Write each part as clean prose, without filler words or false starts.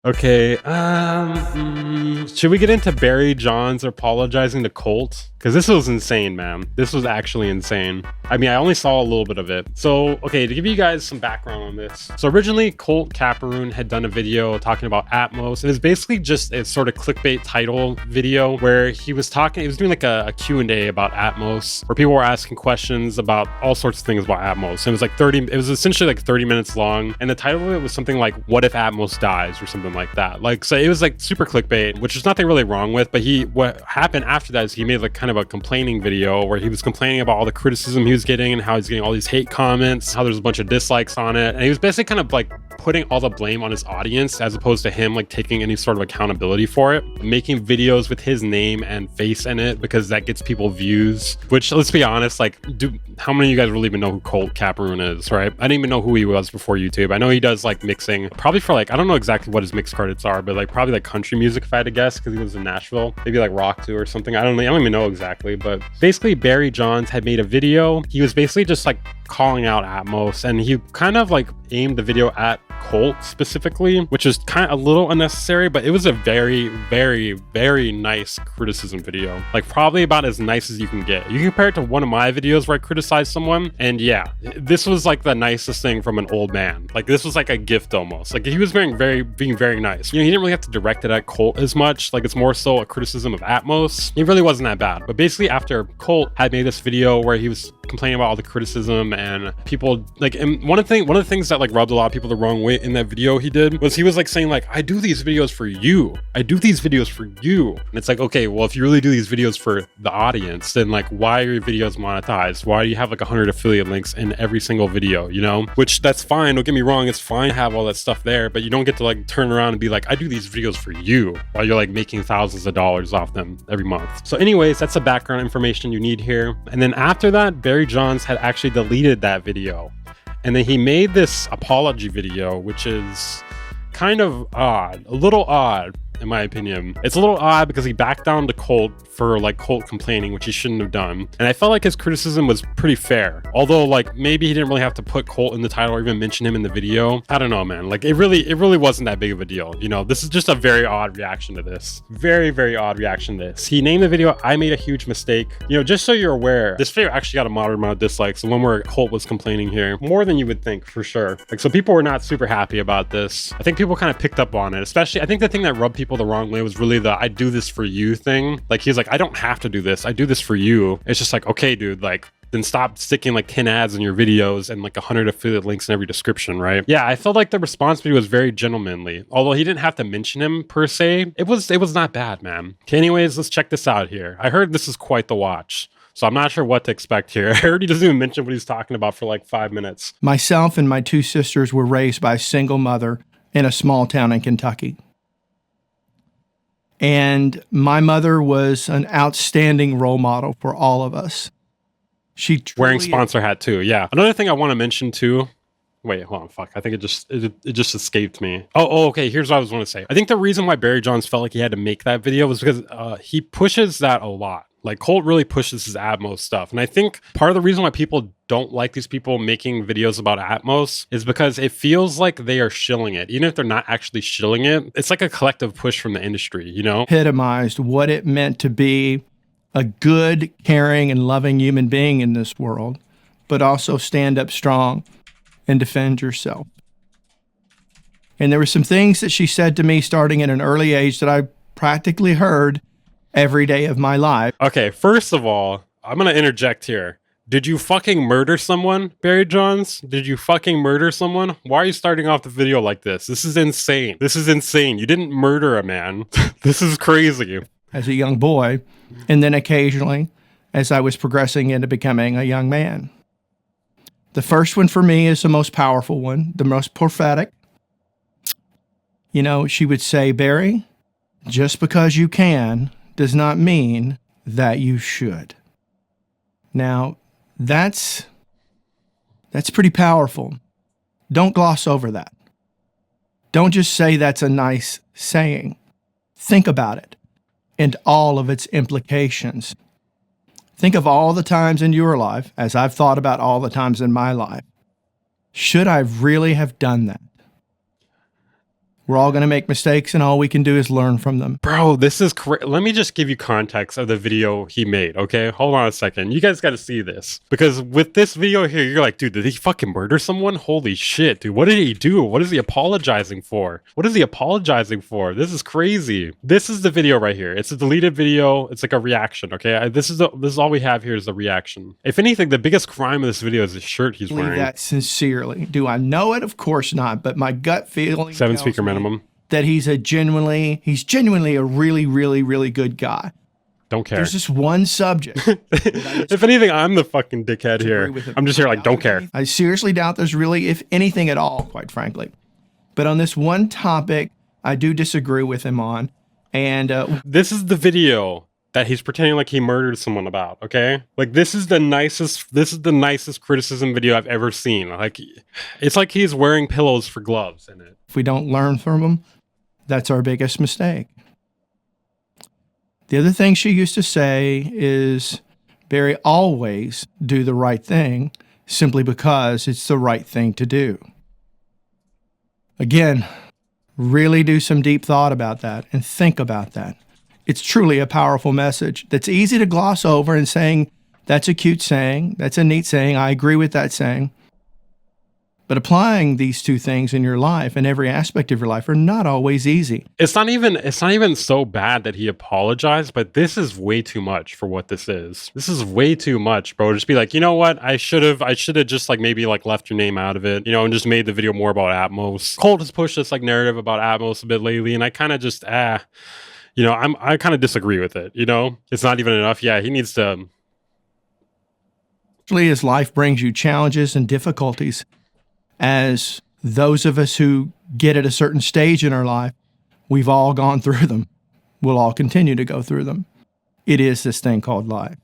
Okay, should we get into Barry Johns apologizing to Colt? Because this was insane, man. This was actually insane. I mean, I only saw a little bit of it. So, okay, to give you guys some background on this. So originally, Colt Caparoon had done a video talking about Atmos. It was basically just a sort of clickbait title video where he was doing like a Q&A about Atmos, where people were asking questions about all sorts of things about Atmos. It was like it was essentially like 30 minutes long. And the title of it was something like, "What if Atmos dies?" or something like that. Like, so it was like super clickbait, which is nothing really wrong with, but what happened after that is he made like kind of a complaining video where he was complaining about all the criticism he was getting and how he's getting all these hate comments, how there's a bunch of dislikes on it. And he was basically kind of like putting all the blame on his audience as opposed to him like taking any sort of accountability for it, making videos with his name and face in it because that gets people views, which, let's be honest, like, how many of you guys really even know who Colt Caparoon is, right? I didn't even know who he was before YouTube. I know he does like mixing, probably for like, I don't know exactly what his mix credits are, but like probably like country music if I had to guess, because he lives in Nashville, maybe like rock too or something. I don't even know exactly, but basically Barry Johns had made a video. He was basically just like calling out Atmos, and he kind of like aimed the video at Colt specifically, which is kind of a little unnecessary, but it was a very, very, very nice criticism video. Like probably about as nice as you can get. You can compare it to one of my videos where I criticize someone, and yeah, this was like the nicest thing from an old man. Like this was like a gift almost. Like he was being very nice. You know, he didn't really have to direct it at Colt as much. Like it's more so a criticism of Atmos. It really wasn't that bad. But basically after Colt had made this video where he was complaining about all the criticism and people like, and one of the things that like rubbed a lot of people the wrong way in that video he did was he was like saying like, "I do these videos for you. I do these videos for you." And it's like, okay, well, if you really do these videos for the audience, then like, why are your videos monetized? Why do you have like 100 affiliate links in every single video, you know? Which that's fine. Don't get me wrong. It's fine to have all that stuff there, but you don't get to like turn around and be like, "I do these videos for you," while you're like making thousands of dollars off them every month. So anyways, that's the background information you need here. And then after that, Barry Johns had actually deleted that video. And then he made this apology video, which is kind of odd, a little odd. In my opinion, it's a little odd because he backed down to Colt for like Colt complaining, which he shouldn't have done. And I felt like his criticism was pretty fair. Although like maybe he didn't really have to put Colt in the title or even mention him in the video. I don't know, man. Like it really wasn't that big of a deal. You know, this is just a very odd reaction to this. Very, very odd reaction to this. He named the video, "I Made a Huge Mistake." You know, just so you're aware, this video actually got a moderate amount of dislikes. The one where Colt was complaining here, more than you would think for sure. Like, so people were not super happy about this. I think people kind of picked up on it, especially, I think the thing that rubbed people the wrong way was really the "I do this for you" thing. Like he's like, "I don't have to do this. I do this for you." It's just like, okay, dude, like then stop sticking like 10 ads in your videos and like 100 affiliate links in every description, right? Yeah, I felt like the response video was very gentlemanly. Although he didn't have to mention him per se, it was not bad, man. Okay, anyways, let's check this out here. I heard this is quite the watch, so I'm not sure what to expect here. I heard he doesn't even mention what he's talking about for like 5 minutes. Myself and my two sisters were raised by a single mother in a small town in Kentucky. And my mother was an outstanding role model for all of us. She wearing sponsor hat too. Yeah. Another thing I want to mention too. Wait, hold on. Fuck. I think it just escaped me. Oh, okay. Here's what I was going to say. I think the reason why Barry Johns felt like he had to make that video was because he pushes that a lot. Like Colt really pushes his Atmos stuff. And I think part of the reason why people don't like these people making videos about Atmos is because it feels like they are shilling it. Even if they're not actually shilling it, it's like a collective push from the industry, you know? Epitomized what it meant to be a good, caring, and loving human being in this world, but also stand up strong and defend yourself. And there were some things that she said to me starting at an early age that I practically heard every day of my life. Okay, first of all, I'm going to interject here. Did you fucking murder someone, Barry Johns? Did you fucking murder someone? Why are you starting off the video like this? This is insane. This is insane. You didn't murder a man. This is crazy. As a young boy, and then occasionally as I was progressing into becoming a young man. The first one for me is the most powerful one, the most prophetic. You know, she would say, "Barry, just because you can does not mean that you should." Now, that's pretty powerful. Don't gloss over that. Don't just say that's a nice saying. Think about it and all of its implications. Think of all the times in your life, as I've thought about all the times in my life. Should I really have done that? We're all going to make mistakes, and all we can do is learn from them. Bro, this is let me just give you context of the video he made, okay? Hold on a second. You guys got to see this. Because with this video here, you're like, dude, did he fucking murder someone? Holy shit, dude. What did he do? What is he apologizing for? What is he apologizing for? This is crazy. This is the video right here. It's a deleted video. It's like a reaction, okay? This is all we have here is the reaction. If anything, the biggest crime of this video is the shirt he's wearing. That sincerely. Do I know it? Of course not. But my gut feeling 7-speaker minimum. That he's genuinely a really, really, really good guy. Don't care. There's just one subject. If anything, I'm the fucking dickhead here. I'm just here like, don't care. I seriously doubt there's really, if anything at all, quite frankly. But on this one topic, I do disagree with him on. And this is the video that he's pretending like he murdered someone about, okay? Like, this is the nicest criticism video I've ever seen. Like, it's like he's wearing pillows for gloves in it. If we don't learn from him, that's our biggest mistake. The other thing she used to say is, Barry, always do the right thing simply because it's the right thing to do. Again, really do some deep thought about that and think about that. It's truly a powerful message that's easy to gloss over and saying, that's a cute saying, that's a neat saying, I agree with that saying. But applying these two things in your life and every aspect of your life are not always easy. It's not even so bad that he apologized, but this is way too much for what this is. This is way too much, bro. Just be like, you know what? I should have just like maybe like left your name out of it, you know, and just made the video more about Atmos. Colt has pushed this like narrative about Atmos a bit lately, and I kind of just you know, I kind of disagree with it, you know? It's not even enough. Yeah, he needs to. Actually, as life brings you challenges and difficulties, as those of us who get at a certain stage in our life, we've all gone through them. We'll all continue to go through them. It is this thing called life.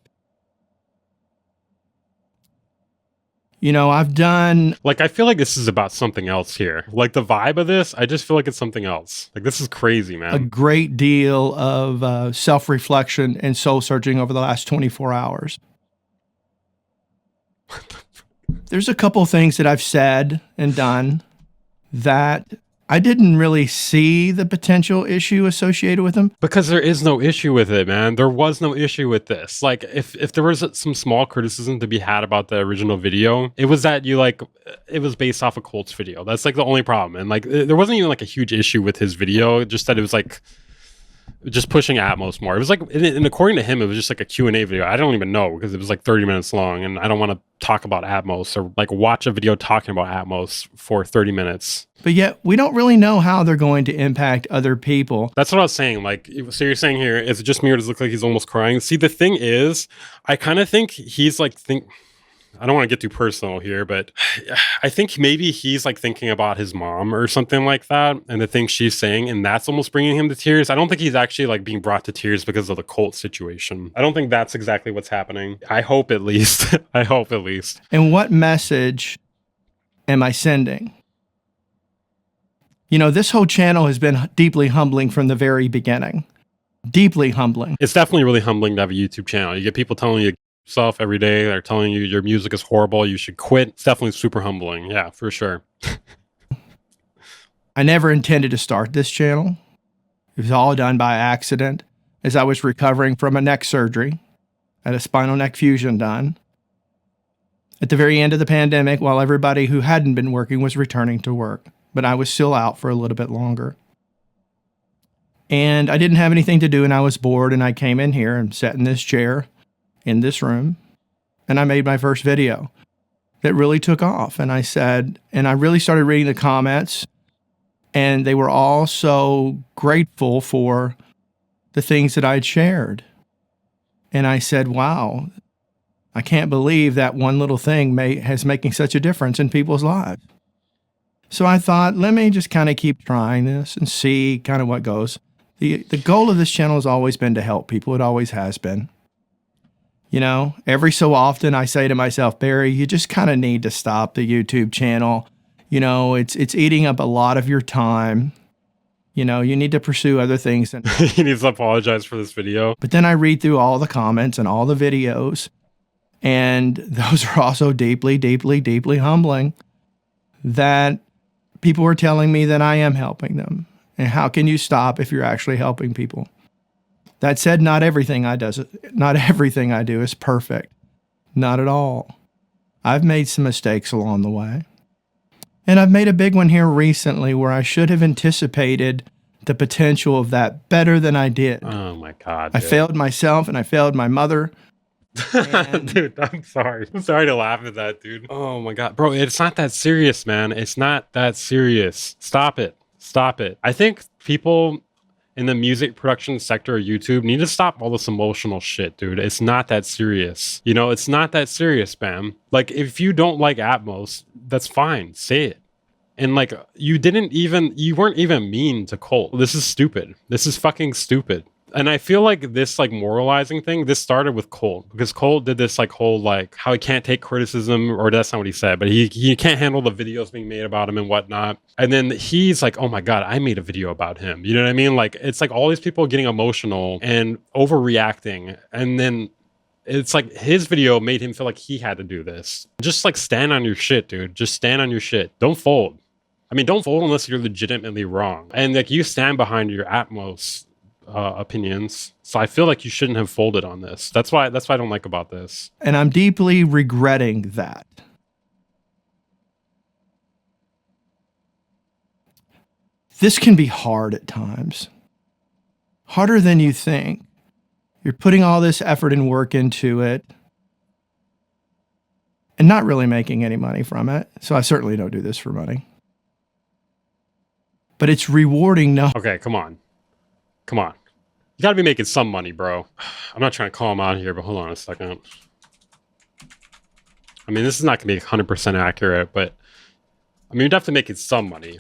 You know, I've done... Like, I feel like this is about something else here. Like, the vibe of this, I just feel like it's something else. Like, this is crazy, man. A great deal of self-reflection and soul-searching over the last 24 hours. There's a couple things that I've said and done that I didn't really see the potential issue associated with them. Because there is no issue with it, man. There was no issue with this. Like, if there was some small criticism to be had about the original video, it was that it was based off a Colt's video. That's like the only problem. And like, there wasn't even like a huge issue with his video, just that it was like just pushing Atmos more. It was like, and according to him, it was just like a Q&A video. I don't even know, because it was like 30 minutes long, and I don't want to talk about Atmos or like watch a video talking about Atmos for 30 minutes. But yet we don't really know how they're going to impact other people. That's what I was saying. Like, so you're saying here, is it just me or does it look like he's almost crying? See, the thing is, I kind of think he's like, I don't want to get too personal here, but I think maybe he's like thinking about his mom or something like that, and the things she's saying, and that's almost bringing him to tears. I don't think he's actually like being brought to tears because of the Colt situation. I don't think that's exactly what's happening. I hope at least. I hope at least. And what message am I sending? You know, this whole channel has been deeply humbling from the very beginning. Deeply humbling. It's definitely really humbling to have a YouTube channel. You get people telling you yourself every day, they're telling you your music is horrible, you should quit. It's definitely super humbling. Yeah, for sure. I never intended to start this channel. It was all done by accident as I was recovering from a neck surgery. I had a spinal neck fusion done at the very end of the pandemic, while everybody who hadn't been working was returning to work, but I was still out for a little bit longer. And I didn't have anything to do, and I was bored, and I came in here and sat in this chair in this room, and I made my first video that really took off. And I said, and I really started reading the comments, and they were all so grateful for the things that I'd shared. And I said, wow, I can't believe that one little thing is making such a difference in people's lives. So I thought, let me just kind of keep trying this and see kind of what goes. The goal of this channel has always been to help people. It always has been. You know, every so often I say to myself, Barry, you just kind of need to stop the YouTube channel. You know, it's eating up a lot of your time. You know, you need to pursue other things. And he needs to apologize for this video. But then I read through all the comments and all the videos, and those are also deeply, deeply, deeply humbling, that people are telling me that I am helping them. And how can you stop if you're actually helping people? That said, not everything I do is perfect. Not at all. I've made some mistakes along the way. And I've made a big one here recently where I should have anticipated the potential of that better than I did. Oh my God. I failed myself and I failed my mother. Dude, I'm sorry. I'm sorry to laugh at that, dude. Oh my God. Bro, it's not that serious, man. It's not that serious. Stop it. Stop it. I think people in the music production sector of YouTube need to stop all this emotional shit, dude. It's not that serious. You know, it's not that serious, man. Like, if you don't like Atmos, that's fine. Say it. And like, you weren't even mean to Colt. This is stupid. This is fucking stupid. And I feel like this like moralizing thing, this started with Colt, because Colt did this like whole like how he can't take criticism, or that's not what he said, but he can't handle the videos being made about him and whatnot. And then he's like, oh my God, I made a video about him. You know what I mean? Like, it's like all these people getting emotional and overreacting. And then it's like his video made him feel like he had to do this. Just like stand on your shit, dude. Just stand on your shit. Don't fold. I mean, don't fold unless you're legitimately wrong. And like, you stand behind your Atmos opinions. So I feel like you shouldn't have folded on this. That's what I don't like about this. And I'm deeply regretting that. This can be hard at times. Harder than you think. You're putting all this effort and work into it and not really making any money from it. So I certainly don't do this for money. But it's rewarding. No. Okay, come on. Come on. You gotta be making some money, bro. I'm not trying to call him out here, but hold on a second. I mean, this is not gonna be 100% accurate, but I mean, you're definitely making some money.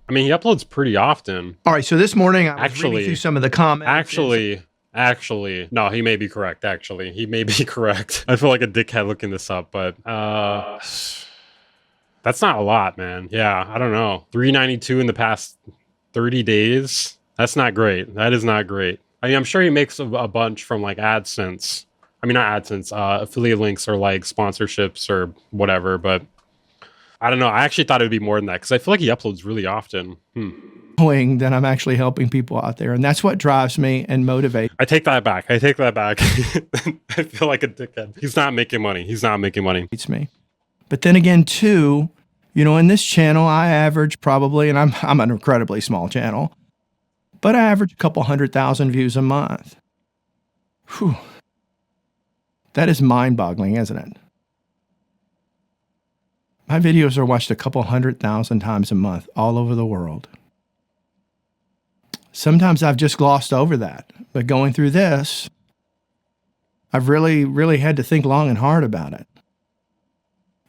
I mean, he uploads pretty often. All right, so this morning I was reading through some of the comments. Actually, no, he may be correct, actually. He may be correct. I feel like a dickhead looking this up, but that's not a lot, man. Yeah, I don't know. 392 in the past 30 days. That's not great. That is not great. I mean, I'm sure he makes a bunch from like AdSense. I mean, not AdSense, affiliate links or like sponsorships or whatever, but I don't know. I actually thought it would be more than that because I feel like he uploads really often. Knowing that I'm actually helping people out there. And that's what drives me and motivates. I take that back. I feel like a dickhead. He's not making money. He's not making money. It's me. But then again, too, you know, in this channel, I average probably, and I'm an incredibly small channel, but I average a couple 100,000 views a month. Whew. That is mind-boggling, isn't it? My videos are watched a couple 100,000 times a month all over the world. Sometimes I've just glossed over that, but going through this, I've really had to think long and hard about it.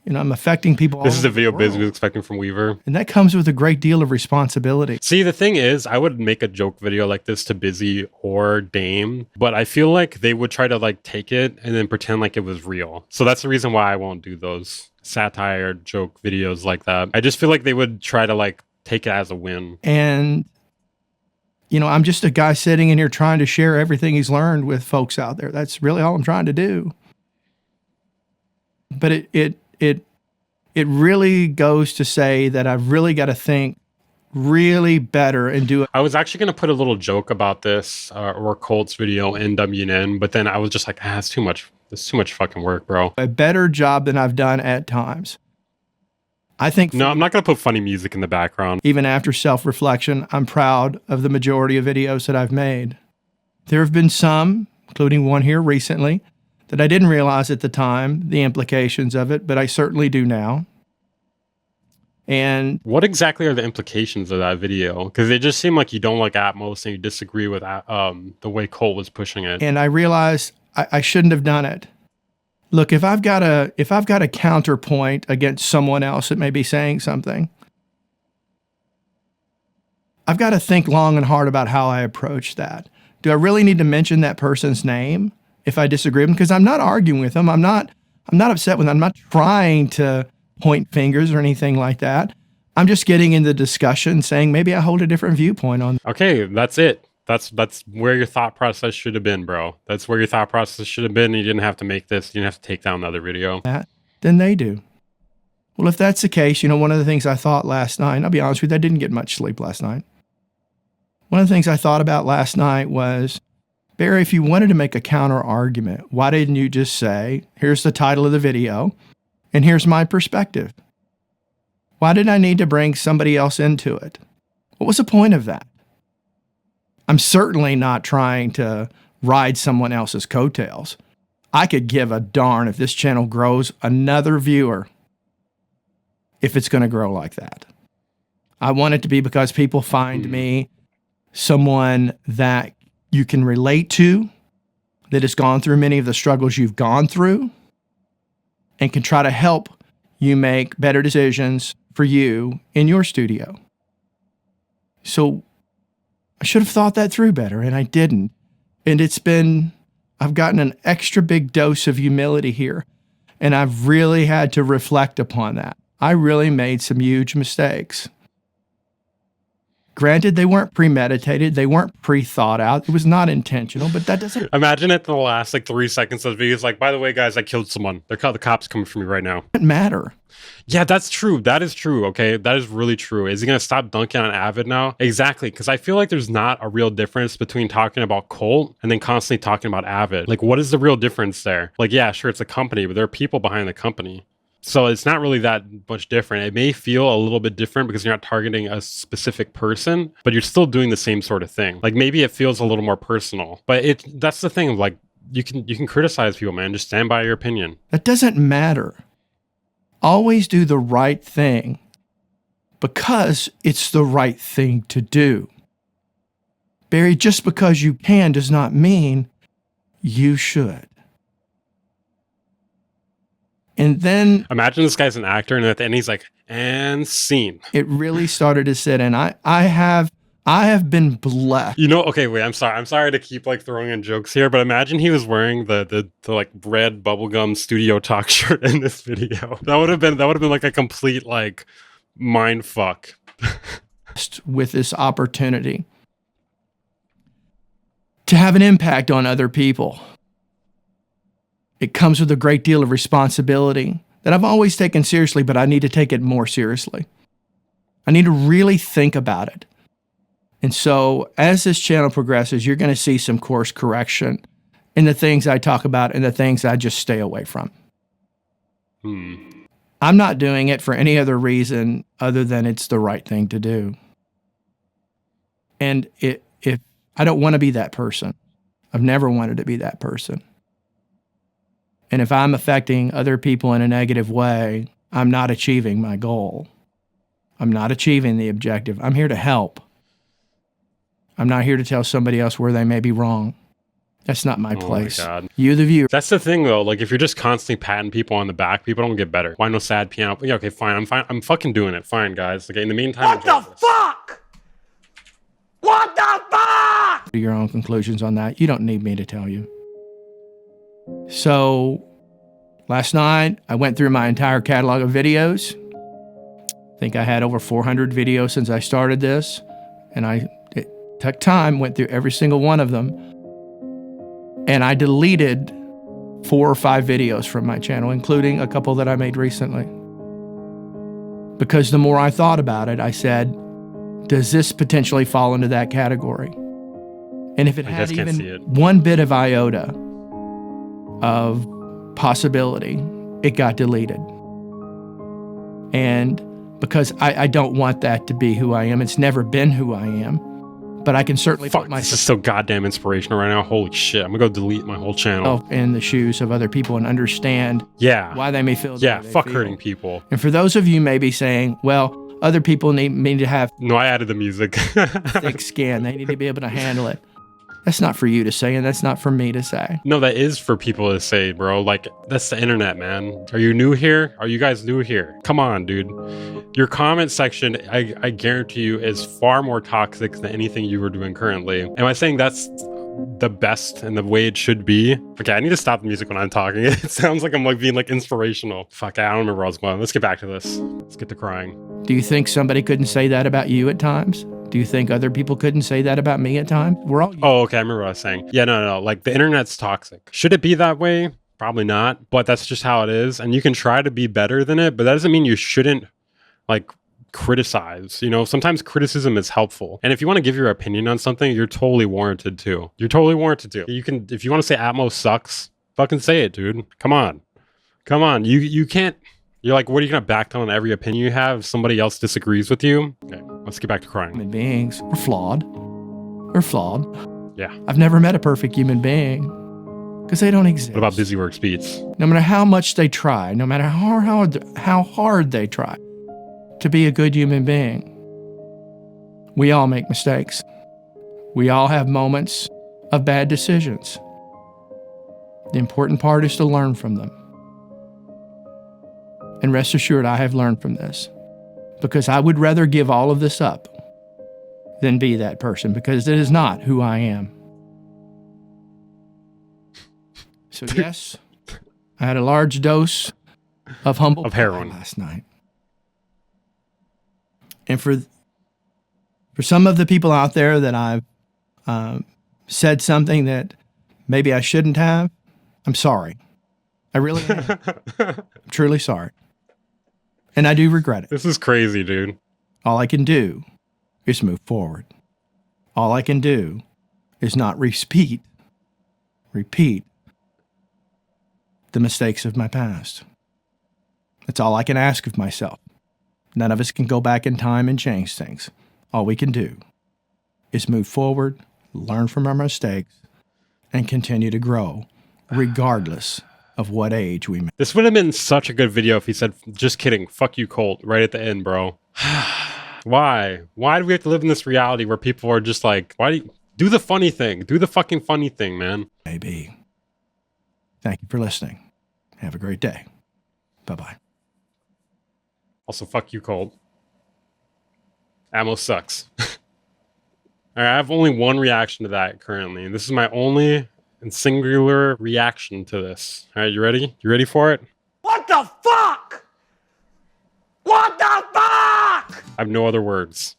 You know, I'm affecting people. This is the video Biz was expecting from Weaver. And that comes with a great deal of responsibility. See, the thing is, I would make a joke video like this to Busy or Dame, but I feel like they would try to like take it and then pretend like it was real. So that's the reason why I won't do those satire joke videos like that. I just feel like they would try to like take it as a win. And, you know, I'm just a guy sitting in here trying to share everything he's learned with folks out there. That's really all I'm trying to do. But it really goes to say that I've really got to think really better and do it. I was actually going to put a little joke about this or Colt's video in WN, but then I was just like, it's too much. It's too much fucking work, bro. A better job than I've done at times. I think. No, I'm not going to put funny music in the background. Even after self-reflection, I'm proud of the majority of videos that I've made. There have been some, including one here recently, that I didn't realize at the time, the implications of it, but I certainly do now. And what exactly are the implications of that video? Because it just seemed like you don't like Atmos and you disagree with the way Colt was pushing it. And I realized I shouldn't have done it. Look, if I've got a counterpoint against someone else that may be saying something, I've got to think long and hard about how I approach that. Do I really need to mention that person's name if I disagree with them? Because I'm not arguing with them. I'm not upset with them. I'm not trying to point fingers or anything like that. I'm just getting into discussion saying maybe I hold a different viewpoint on. Okay, that's it. That's where your thought process should have been, bro. That's where your thought process should have been. You didn't have to make this. You didn't have to take down the other video. That, then they do. Well, if that's the case, one of the things I thought last night, I'll be honest with you, I didn't get much sleep last night. One of the things I thought about last night was, Barry, if you wanted to make a counter argument, why didn't you just say, here's the title of the video, and here's my perspective? Why did I need to bring somebody else into it? What was the point of that? I'm certainly not trying to ride someone else's coattails. I could give a darn if this channel grows another viewer, if it's going to grow like that. I want it to be because people find me someone that you can relate to, that has gone through many of the struggles you've gone through, and can try to help you make better decisions for you in your studio. So I should have thought that through better, and I didn't. And I've gotten an extra big dose of humility here, and I've really had to reflect upon that. I really made some huge mistakes. Granted, they weren't premeditated. They weren't pre-thought out. It was not intentional, but that doesn't... Imagine it in the last 3 seconds of the video. It's like, by the way, guys, I killed someone. The cops coming for me right now. Doesn't matter. Yeah, that's true. That is true, okay? That is really true. Is he going to stop dunking on Avid now? Exactly, because I feel like there's not a real difference between talking about Colt and then constantly talking about Avid. What is the real difference there? Yeah, sure, it's a company, but there are people behind the company. So it's not really that much different. It may feel a little bit different because you're not targeting a specific person, but you're still doing the same sort of thing. Maybe it feels a little more personal, but that's the thing. You can criticize people, man. Just stand by your opinion. That doesn't matter. Always do the right thing because it's the right thing to do. Barry, just because you can does not mean you should. And then... Imagine this guy's an actor, and at the end he's like, and scene. It really started to sit in. I have been blessed. Okay, wait, I'm sorry to keep throwing in jokes here, but imagine he was wearing the red bubblegum studio talk shirt in this video. That would have been a complete mind fuck. With this opportunity to have an impact on other people. It comes with a great deal of responsibility that I've always taken seriously, but I need to take it more seriously. I need to really think about it. And so as this channel progresses, you're going to see some course correction in the things I talk about and the things I just stay away from. I'm not doing it for any other reason other than it's the right thing to do. And if I don't want to be that person. I've never wanted to be that person. And if I'm affecting other people in a negative way, I'm not achieving my goal. I'm not achieving the objective. I'm here to help. I'm not here to tell somebody else where they may be wrong. That's not my place. My God. You, the viewer. That's the thing, though. If you're just constantly patting people on the back, people don't get better. Why no sad piano? Yeah, okay, fine. I'm fine. I'm fucking doing it. Fine, guys. Okay, in the meantime, what the fuck? What the fuck? Your own conclusions on that. You don't need me to tell you. So last night, I went through my entire catalog of videos. I think I had over 400 videos since I started this. And it took time, went through every single one of them. And I deleted 4 or 5 videos from my channel, including a couple that I made recently. Because the more I thought about it, I said, does this potentially fall into that category? And if it had even one bit of iota of possibility, it got deleted. And because I don't want that to be who I am. It's never been who I am. But I can certainly put myself... This is so goddamn inspirational right now. Holy shit. I'm gonna go delete my whole channel. In the shoes of other people and understand why they may feel the way they fuck feel. hurting people. And for those of you may be saying, well, other people need me to have... No, I added the music. thick skin. They need to be able to handle it. That's not for you to say, and that's not for me to say. No, that is for people to say, bro. That's the internet, man. Are you new here? Are you guys new here? Come on, dude. Your comment section, I guarantee you, is far more toxic than anything you were doing currently. Am I saying that's the best and the way it should be? Okay, I need to stop the music when I'm talking. It sounds like I'm being inspirational. Fuck, I don't remember where I was going. Let's get back to this. Let's get to crying. Do you think somebody couldn't say that about you at times? Do you think other people couldn't say that about me at times? We're all... Oh, okay, I remember what I was saying. Yeah, no. The internet's toxic. Should it be that way? Probably not, but that's just how it is. And you can try to be better than it, but that doesn't mean you shouldn't like criticize. You know, sometimes criticism is helpful. And if you want to give your opinion on something, you're totally warranted to. You're totally warranted to. You can, if you want to say Atmos sucks, fucking say it, dude. Come on. Come on. You can't, you're like, what are you going to back down on every opinion you have if somebody else disagrees with you? Okay, let's get back to crying. Human beings, we're flawed. We're flawed. Yeah. I've never met a perfect human being because they don't exist. What about Busy Works Beats? No matter how much they try, no matter how hard they try to be a good human being, we all make mistakes. We all have moments of bad decisions. The important part is to learn from them. And rest assured, I have learned from this because I would rather give all of this up than be that person because it is not who I am. So yes, I had a large dose of heroin last night. And for some of the people out there that I've said something that maybe I shouldn't have, I'm sorry. I really am. I'm truly sorry. And I do regret it. This is crazy, dude. All I can do is move forward. All I can do is not repeat the mistakes of my past. That's all I can ask of myself. None of us can go back in time and change things. All we can do is move forward, learn from our mistakes, and continue to grow, regardless of what age we make. This would have been such a good video if he said, just kidding, fuck you, Colt, right at the end, bro. Why? Why do we have to live in this reality where people are just like, why do you do the funny thing? Do the fucking funny thing, man. Maybe. Thank you for listening. Have a great day. Bye-bye. Also, fuck you, Colt. Ammo sucks. All right, I have only one reaction to that currently. This is my only and singular reaction to this. All right, you ready? You ready for it? What the fuck? What the fuck? I have no other words.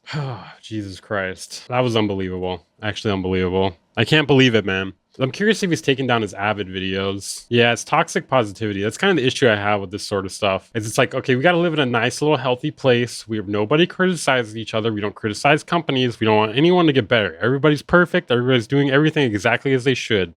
Jesus Christ. That was unbelievable. Actually unbelievable. I can't believe it, man. I'm curious if he's taking down his Avid videos. Yeah, it's toxic positivity. That's kind of the issue I have with this sort of stuff. It's like, okay, we got to live in a nice little healthy place. We have nobody criticizes each other. We don't criticize companies. We don't want anyone to get better. Everybody's perfect. Everybody's doing everything exactly as they should.